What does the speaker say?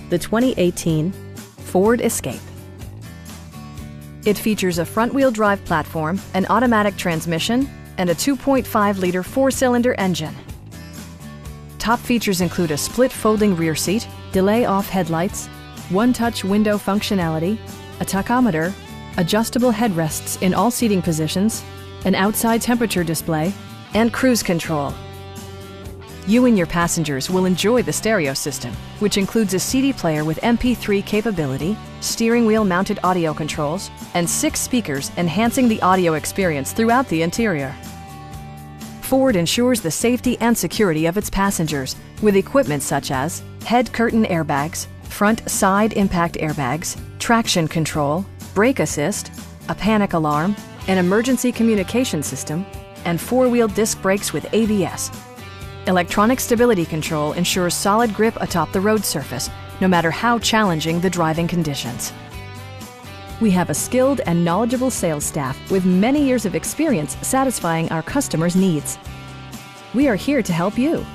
the 2018 Ford Escape. It features a front-wheel drive platform, an automatic transmission, and a 2.5-liter four-cylinder engine. Top features include a split folding rear seat, delay-off headlights, one-touch window functionality, a tachometer, adjustable headrests in all seating positions, an outside temperature display, and cruise control. You and your passengers will enjoy the stereo system, which includes a CD player with MP3 capability, steering wheel mounted audio controls, and 6 speakers enhancing the audio experience throughout the interior. Ford ensures the safety and security of its passengers with equipment such as head curtain airbags, front side impact airbags, traction control, brake assist, a panic alarm, an emergency communication system, and 4-wheel disc brakes with ABS. Electronic stability control ensures solid grip atop the road surface, no matter how challenging the driving conditions. We have a skilled and knowledgeable sales staff with many years of experience satisfying our customers' needs. We are here to help you.